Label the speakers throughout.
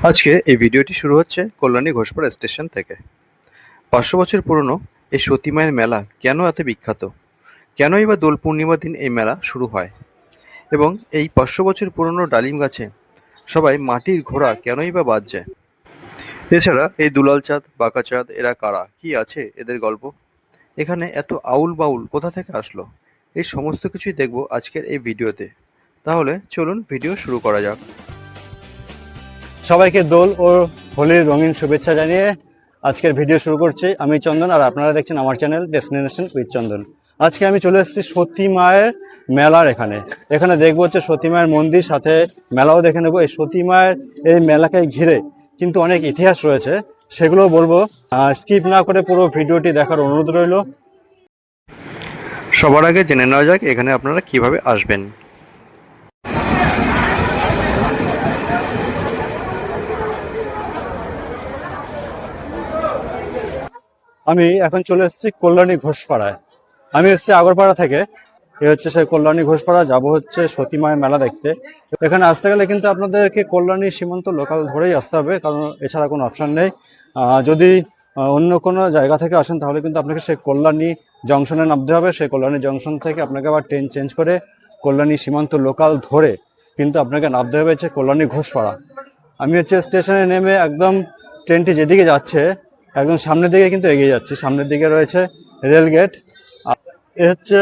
Speaker 1: আজকে এই ভিডিওটি শুরু হচ্ছে কল্যাণী ঘোষপাড়া স্টেশন থেকে। 500 বছর পুরনো এই সতী মায়ের মেলা কেন এত বিখ্যাত, কেনই বা দোল পূর্ণিমার দিন এই মেলা শুরু হয়, এবং এই 500 বছর পুরনো ডালিম গাছে সবাই মাটির ঘোড়া কেনই বা বাজছে। এছাড়া এই দুলাল চাঁদ, বাঁকা চাঁদ এরা কারা, কি আছে এদের গল্প, এখানে এত আউল বাউল কোথা থেকে আসলো, এই সমস্ত কিছুই দেখব আজকের এই ভিডিওতে। তাহলে চলুন ভিডিও শুরু করা যাক।
Speaker 2: সবাইকে দোল ও হোলির রঙিন শুভেচ্ছা জানিয়ে আজকের ভিডিও শুরু করছি। আমি চন্দন, আর আপনারা দেখছেন আমার চ্যানেল ডেস্টিনেশন উইথ চন্দন। আজকে আমি চলে এসেছি সতী মায়ের মেলার এখানে দেখবো হচ্ছে সতী মায়ের মন্দির, সাথে মেলাও দেখে নেবো। এই সতী মায়ের এই মেলাকে ঘিরে কিন্তু অনেক ইতিহাস রয়েছে, সেগুলোও বলবো। স্কিপ না করে পুরো ভিডিওটি দেখার অনুরোধ রইল।
Speaker 1: সবার আগে জেনে নেওয়া যাক এখানে আপনারা কিভাবে আসবেন।
Speaker 2: আমি এখন চলে এসেছি কল্যাণী ঘোষপাড়ায়। আমি এসেছি আগরপাড়া থেকে। এ হচ্ছে সেই কল্যাণী ঘোষপাড়া, যাবো হচ্ছে সতী মায়ের মেলা দেখতে। এখানে আসতে গেলে কিন্তু আপনাদেরকে কল্যাণী সীমান্ত লোকাল ধরেই আসতে হবে, কারণ এছাড়া কোনো অপশান নেই। যদি অন্য কোনো জায়গা থেকে আসেন তাহলে কিন্তু আপনাকে সেই কল্যাণী জংশনে নামতে হবে। সেই কল্যাণী জংশন থেকে আপনাকে আবার ট্রেন চেঞ্জ করে কল্যাণী সীমান্ত লোকাল ধরে কিন্তু আপনাকে নামতে হবে হচ্ছে কল্যাণী ঘোষপাড়া। আমি হচ্ছে স্টেশনে নেমে একদম ট্রেনটি যেদিকে যাচ্ছে একদম সামনের দিকে কিন্তু এগিয়ে যাচ্ছি। সামনের দিকে রয়েছে রেল গেট। এ হচ্ছে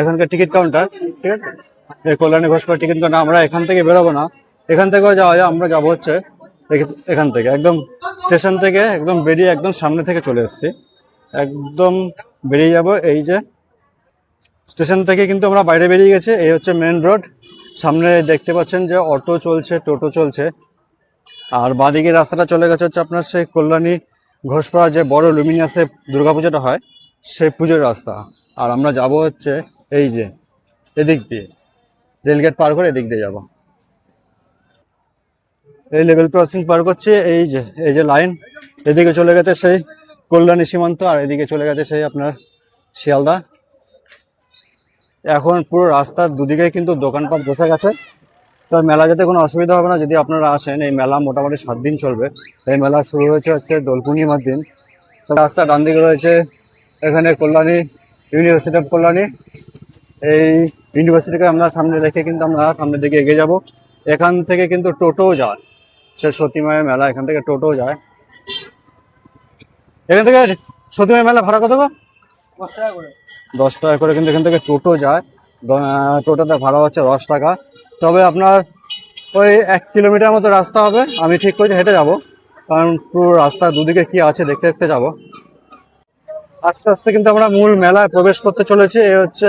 Speaker 2: এখানকার টিকিট কাউন্টার। ঠিক আছে, এই কল্যাণী ঘোষপাড়া টিকিট কাউন্টার। আমরা এখান থেকে বেরোবো না, এখান থেকেও যাওয়া যায়। আমরা যাবো হচ্ছে এখান থেকে একদম স্টেশন থেকে একদম বেরিয়ে একদম সামনে থেকে চলে এসেছি। একদম বেরিয়ে যাব। এই যে স্টেশন থেকে কিন্তু আমরা বাইরে বেরিয়ে গেছি। এই হচ্ছে মেন রোড। সামনে দেখতে পাচ্ছেন যে অটো চলছে, টোটো চলছে। আর বাঁদিকে রাস্তাটা চলে গেছে হচ্ছে আপনার সেই কল্যাণী ঘোষপাড়া, যে বড় লুমিনিয়াসে দুর্গাপূজাটা হয় সেই পুজোর রাস্তা। আর আমরা যাব হচ্ছে এই যে এদিক দিয়ে, রেলগেট পার করে এদিক দিয়ে যাব। এই লেভেল ক্রসিং পার করছে, এই যে লাইন, এদিকে চলে গেছে সেই কল্যাণী সীমান্ত, আর এদিকে চলে গেছে সেই আপনার শিয়ালদা। এখন পুরো রাস্তার দুদিকে কিন্তু দোকানপাট বসে গেছে। তো মেলা যেতে কোনো অসুবিধা হবে না যদি আপনারা আসেন। এই মেলা মোটামুটি 7 দিন চলবে। এই মেলা শুরু হয়েছে হচ্ছে দোল পূর্ণিমার দিন। তো রাস্তা ডান দিকে রয়েছে এখানে কল্যাণী ইউনিভার্সিটি অফ কল্যাণী। এই ইউনিভার্সিটিকে আমরা সামনে রেখে কিন্তু আমরা সামনের দিকে এগিয়ে যাব। এখান থেকে কিন্তু টোটোও যায়, সে সতী মায়ের মেলা এখান থেকে টোটোও যায়। এখান থেকে সতী মায়ের মেলা ভাড়া কত গো? 10 টাকা করে কিন্তু এখান থেকে টোটো যায়। টোটোতে ভাড়া হচ্ছে 10 টাকা। তবে আপনার ওই 1 কিলোমিটার মতো রাস্তা হবে। আমি ঠিক করেছি হেঁটে যাব, কারণ পুরো রাস্তা দুদিকে কি আছে দেখতে দেখতে যাব। আস্তে আস্তে কিন্তু আমরা মূল মেলায় প্রবেশ করতে চলেছি। এই হচ্ছে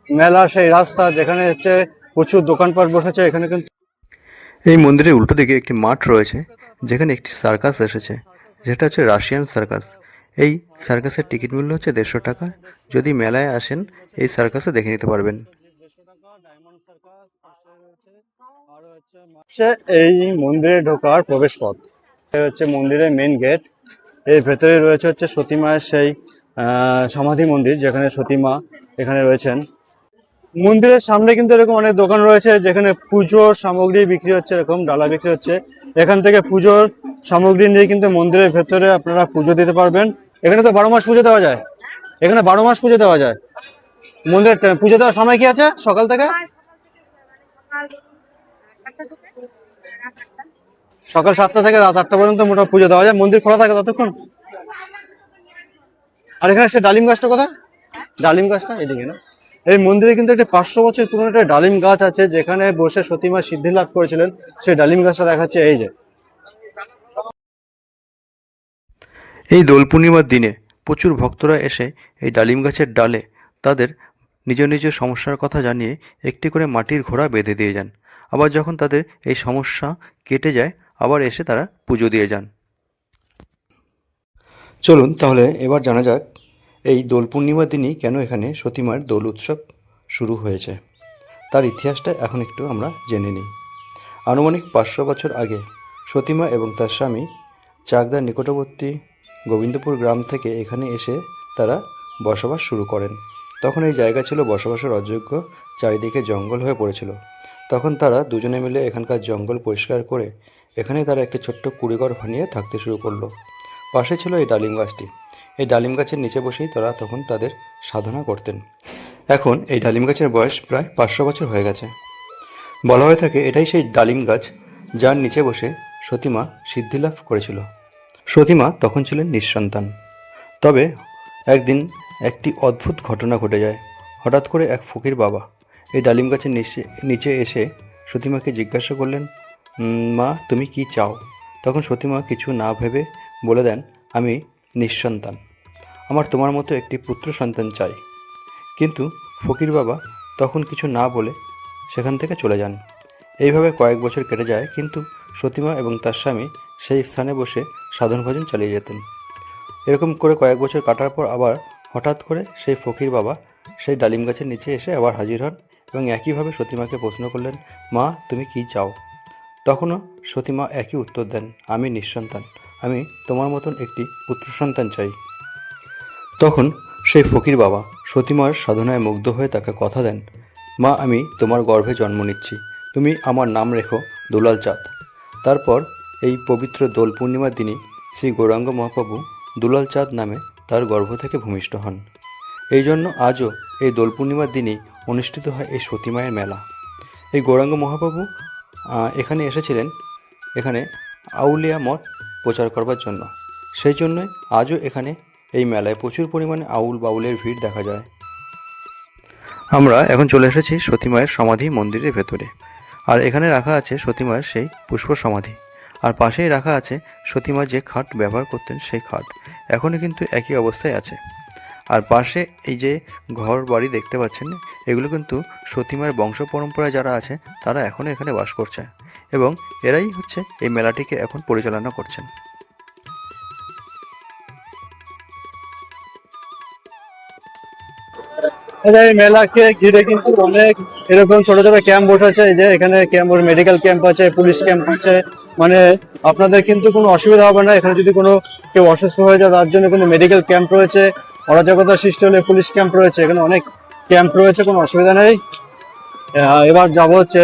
Speaker 2: মেলা সেই রাস্তা, যেখানে হচ্ছে প্রচুর দোকানপাট বসেছে। এখানে কিন্তু
Speaker 1: এই মন্দিরের উল্টো দিকে একটি মাঠ রয়েছে, যেখানে একটি সার্কাস এসেছে, যেটা হচ্ছে রাশিয়ান সার্কাস। এই সার্কাসের টিকিট মূল্য হচ্ছে 150 টাকা। যদি মেলায় আসেন এই সার্কাসে দেখে নিতে পারবেন।
Speaker 2: এই মন্দিরে ঢোকার প্রবেশ পথ, এই হচ্ছে মন্দিরের মেন গেট। এর ভেতরে রয়েছে হচ্ছে সতী মায়ের সেই সমাধি মন্দির, যেখানে সতী মা এখানে রয়েছেন। মন্দিরের সামনে কিন্তু এরকম অনেক দোকান রয়েছে, যেখানে পুজোর সামগ্রী বিক্রি হচ্ছে, এরকম ডালা বিক্রি হচ্ছে। এখান থেকে পুজোর সামগ্রী নিয়ে কিন্তু মন্দিরের ভেতরে আপনারা পুজো দিতে পারবেন। এখানে তো 12 মাস পুজো দেওয়া যায়। এখানে 12 মাস পুজো দেওয়া যায়। মন্দিরে পুজো দেওয়ার সময় কি আছে? সকাল থেকে সকাল 7টা থেকে রাত 8টা পর্যন্ত মোটা পুজো দেওয়া যায়। মন্দির খোলা থাকে ততক্ষণ। আর এখানে সে ডালিম গাছটা কোথায়? ডালিম গাছটা এদিকে না? এই মন্দিরে কিন্তু একটা 500 বছর পুরনো একটা ডালিম গাছ আছে, যেখানে বসে সতীমা সিদ্ধি লাভ করেছিলেন। সেই ডালিম গাছটা দেখাচ্ছে এই যে।
Speaker 1: এই দোল পূর্ণিমার দিনে প্রচুর ভক্তরা এসে এই ডালিম গাছের ডালে তাদের নিজ নিজ সমস্যার কথা জানিয়ে একটি করে মাটির ঘোড়া বেঁধে দিয়ে যান। আবার যখন তাদের এই সমস্যা কেটে যায় আবার এসে তারা পুজো দিয়ে যান। চলুন তাহলে এবার জানা যাক এই দোল পূর্ণিমার দিনই কেন এখানে সতীমার দোল উৎসব শুরু হয়েছে। তার ইতিহাসটা এখন একটু আমরা জেনে নিই। আনুমানিক 500 বছর আগে সতীমা এবং তার স্বামী চাকদার নিকটবর্তী গোবিন্দপুর গ্রাম থেকে এখানে এসে তারা বসবাস শুরু করেন। তখন এই জায়গা ছিল বসবাসের অযোগ্য, চারিদিকে জঙ্গল হয়ে পড়েছিল। তখন তারা দুজনে মিলে এখানকার জঙ্গল পরিষ্কার করে এখানে তারা একটি ছোট্ট কুড়িঘর বানিয়ে থাকতে শুরু করলো। পাশে ছিল এই ডালিম গাছটি। এই ডালিম গাছের নিচে বসেই তারা তখন তাদের সাধনা করতেন। এখন এই ডালিম গাছের বয়স প্রায় 500 বছর হয়ে গেছে। বলা হয়ে থাকে এটাই সেই ডালিম গাছ যার নিচে বসে সতীমা সিদ্ধিলাভ করেছিল। সতীমা তখন ছিলেন নিঃসন্তান। তবে একদিন একটি অদ্ভুত ঘটনা ঘটে যায়। হঠাৎ করে এক ফকির বাবা এই ডালিম গাছের নিচে এসে সতীমাকে জিজ্ঞাসা করলেন, মা তুমি কি চাও? তখন সতীমা কিছু না ভেবে বলে দেন, আমি নিঃসন্তান, আমার তোমার মতো একটি পুত্র সন্তান চাই। কিন্তু ফকির বাবা তখন কিছু না বলে সেখান থেকে চলে যান। এইভাবে কয়েক বছর কেটে যায়, কিন্তু সতীমা এবং তার স্বামী সেই স্থানে বসে সাধন ভজন চালিয়ে যেতেন। এরকম করে কয়েক বছর কাটার পর আবার হঠাৎ করে সেই ফকির বাবা সেই ডালিম গাছের নিচে এসে আবার হাজির হন এবং একইভাবে সতীমাকে প্রশ্ন করলেন, মা তুমি কি চাও? তখনও সতীমা একই উত্তর দেন, আমি নিঃসন্তান, আমি তোমার মতন একটি পুত্র সন্তান চাই। তখন সেই ফকির বাবা সতীমার সাধনায় মুগ্ধ হয়ে তাকে কথা দেন, মা আমি তোমার গর্ভে জন্ম নিচ্ছি, তুমি আমার নাম রেখো দুলাল চাঁদ। তারপর এই পবিত্র দোল পূর্ণিমার দিনই শ্রী গৌরাঙ্গ মহাপ্রভু দুলাল চাঁদ নামে তার গর্ভ থেকে ভূমিষ্ঠ হন। এই জন্য আজও এই দোল পূর্ণিমার দিনই অনুষ্ঠিত হয় এই সতীমায়ের মেলা। এই গৌরাঙ্গ মহাপ্রভু এখানে এসেছিলেন এখানে আউলিয়া মত প্রচার করবার জন্য। সেই জন্যই আজও এখানে এই মেলায় প্রচুর পরিমাণে আউল বাউলের ভিড় দেখা যায়। আমরা এখন চলে এসেছি সতীমায়ের সমাধি মন্দিরের ভেতরে। আর এখানে রাখা আছে সতীমায়ের সেই পুষ্প সমাধি, আর পাশেই রাখা আছে সতীমা যে খাট ব্যবহার করতেন সেই খাট, এখনও কিন্তু একই অবস্থায় আছে। আর পাশে এই যে ঘর বাড়ি দেখতে পাচ্ছেন, এগুলো কিন্তু সতীমার বংশ পরম্পরায় যারা আছে তারা এখনও এখানে বাস করছে এবং এরাই হচ্ছে এই মেলাটিকে এখন পরিচালনা করছেন।
Speaker 2: এই মেলাকে ঘিরে কিন্তু অনেক এরকম ছোট ছোট ক্যাম্প বসেছে। এই যে এখানে ক্যাম্প, মেডিকেল ক্যাম্প আছে, পুলিশ ক্যাম্প আছে। মানে আপনাদের কিন্তু কোনো অসুবিধা হবে না। এখানে যদি কোনো কেউ অসুস্থ হয়ে যায় তার জন্য কিন্তু মেডিকেল ক্যাম্প রয়েছে, অরাজকতা সৃষ্টি হলে পুলিশ ক্যাম্প রয়েছে, এখানে অনেক ক্যাম্প রয়েছে, কোনো অসুবিধা নেই। এবার যাব হচ্ছে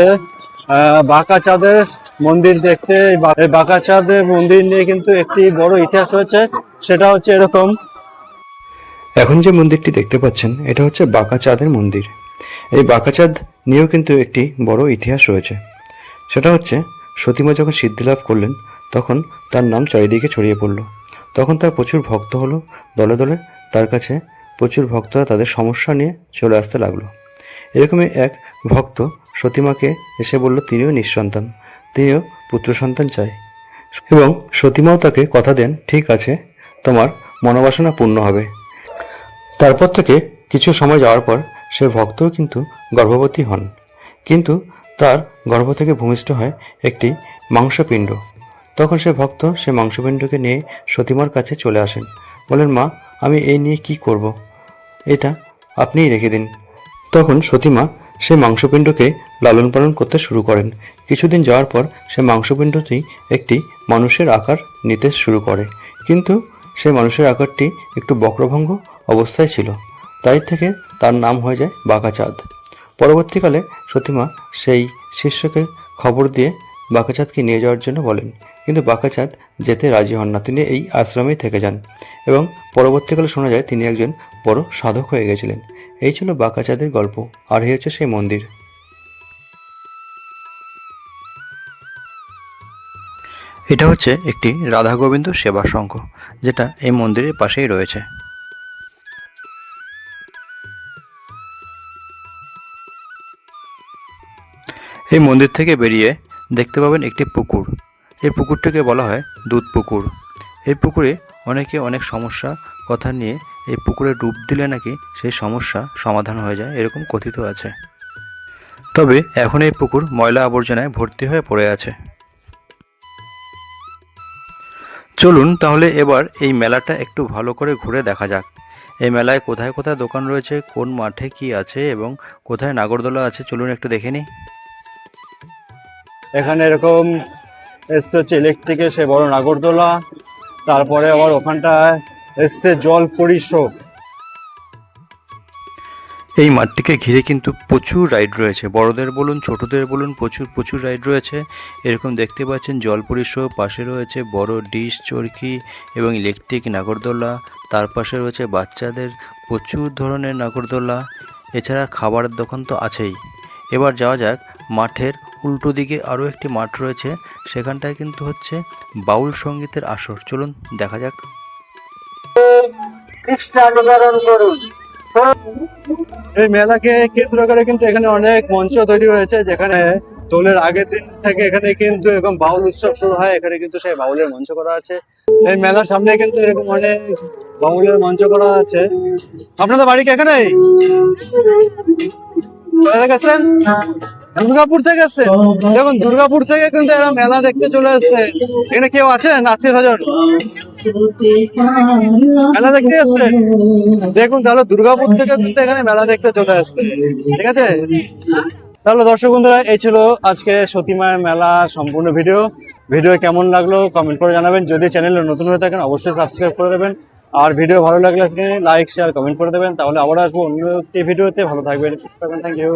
Speaker 2: বাঁকা চাঁদের মন্দির দেখতে। এই বাঁকা চাঁদের মন্দির নিয়ে কিন্তু একটি বড় ইতিহাস রয়েছে। সেটা হচ্ছে এরকম,
Speaker 1: এখন যে মন্দিরটি দেখতে পাচ্ছেন এটা হচ্ছে বাঁকা চাঁদের মন্দির। এই বাঁকা চাঁদ নিয়েও কিন্তু একটি বড় ইতিহাস রয়েছে। সেটা হচ্ছে সতীমা যখন সিদ্ধিলাভ করলেন তখন তার নাম চারিদিকে ছড়িয়ে পড়ল। তখন তার প্রচুর ভক্ত হলো, দলে দলে তার কাছে প্রচুর ভক্তরা তাদের সমস্যা নিয়ে চলে আসতে লাগলো। এরকমই এক ভক্ত সতীমাকে এসে বলল তিনিও নিঃসন্তান, তিনিও পুত্র সন্তান চায়। এবং সতীমাও তাকে কথা দেন, ঠিক আছে তোমার মনোবাসনা পূর্ণ হবে। তারপর থেকে কিছু সময় যাওয়ার পর সে ভক্তও কিন্তু গর্ভবতী হন, কিন্তু তার গর্ভ থেকে ভূমিষ্ঠ হয় একটি মাংসপিণ্ড। তখন সে ভক্ত সে মাংসপিণ্ডকে নিয়ে সতীমার কাছে চলে আসেন, বলেন মা আমি এই নিয়ে কি করব, এটা আপনিই রেখে দিন। তখন সতীমা সে মাংসপিণ্ডকে লালন পালন করতে শুরু করেন। কিছুদিন যাওয়ার পর সে মাংসপিণ্ডটি একটি মানুষের আকার নিতে শুরু করে, কিন্তু সেই মানুষের আকারটি একটু বক্রভঙ্গ অবস্থায় ছিল, তাই থেকে তার নাম হয়ে যায় বাঁকা চাঁদ। পরবর্তীকালে সতীমা সেই শিষ্যকে খবর দিয়ে বাঁকা চাঁদকে নিয়ে যাওয়ার জন্য বলেন, কিন্তু বাঁকা চাঁদ যেতে রাজি হন না, তিনি এই আশ্রমেই থেকে যান এবং পরবর্তীকালে শোনা যায় তিনি একজন বড় সাধক হয়ে গেছিলেন। এই ছিল বাঁকা চাঁদের গল্প, আর এই হচ্ছে সেই মন্দির। এটা হচ্ছে একটি রাধা গোবিন্দ সেবা সংঘ, যেটা এই মন্দিরের পাশেই রয়েছে। এই মন্দির থেকে বেরিয়ে দেখতে পাবেন একটি পুকুর। এই পুকুরটিকে বলা হয় দুধ পুকুর। এই পুকুরে অনেকে অনেক সমস্যা কথা নিয়ে এই পুকুরে ডুব দিলে নাকি সেই সমস্যা সমাধান হয়ে যায়, এরকম কথিত আছে। তবে এখন এই পুকুর ময়লা আবর্জনায় ভর্তি হয়ে পড়ে আছে। চলুন তাহলে এবার এই মেলাটা একটু ভালো করে ঘুরে দেখা যাক। এই মেলায় কোথায় কোথায় দোকান রয়েছে, কোন মাঠে কি আছে এবং কোথায় নাগরদোলা আছে, চলুন একটু দেখে নিই।
Speaker 2: এখানে এরকম এসছে হচ্ছে ইলেকট্রিকের সে বড় নাগরদোলা, তারপরে আবার ওখানটায় এসছে জল পরিশোক।
Speaker 1: এই মাঠটিকে ঘিরে কিন্তু প্রচুর রাইড রয়েছে, বড়দের বলুন ছোটদের বলুন, প্রচুর প্রচুর রাইড রয়েছে। এরকম দেখতে পাচ্ছেন জলপরি শো, পাশে রয়েছে বড় ডিশ চরকি এবং ইলেকট্রিক নাগরদোলা, তার পাশে রয়েছে বাচ্চাদের প্রচুর ধরনের নাগরদোলা, এছাড়া খাবারের দোকান তো আছেই। এবার যাওয়া যাক মাঠের উল্টো দিকে আরও একটি মাঠ রয়েছে, সেখানটায় কিন্তু হচ্ছে বাউল সঙ্গীতের আসর। চলুন দেখা যাক।
Speaker 2: এই মেলাকে কেন্দ্র করে কিন্তু এখানে অনেক মঞ্চ তৈরি হয়েছে, যেখানে দোলের আগের দিন থেকে এখানে কিন্তু এরকম বাউল উৎসব শুরু হয়। এখানে কিন্তু সেই বাউলের মঞ্চ করা আছে। এই মেলার সামনে কিন্তু এরকম অনেক বাউলের মঞ্চ করা আছে। আপনাদের বাড়ি কি এখানেই? কোথা থেকে এসেছেন? দুর্গাপুর থেকে এসেছেন? দেখুন দুর্গাপুর থেকে কিন্তু এরা মেলা দেখতে চলে এসছে। এখানে কেউ আছেন আত্মীয় স্বজন মেলা দেখতে এসছে? দেখুন তাহলে দুর্গাপুর থেকে কিন্তু এখানে মেলা দেখতে চলে আসছে। ঠিক আছে, তাহলে দর্শক বন্ধুরা এই ছিল আজকে সতী মায়ের মেলা সম্পূর্ণ ভিডিও কেমন লাগলো কমেন্ট করে জানাবেন। যদি চ্যানেলে নতুন হয়ে থাকেন অবশ্যই সাবস্ক্রাইব করে দেবেন, আর ভিডিও ভালো লাগলে লাইক শেয়ার কমেন্ট করে দেবেন। তাহলে আবার আসবো অন্য একটি ভিডিওতে। ভালো থাকবেন, সুস্থ থাকবেন। Thank you.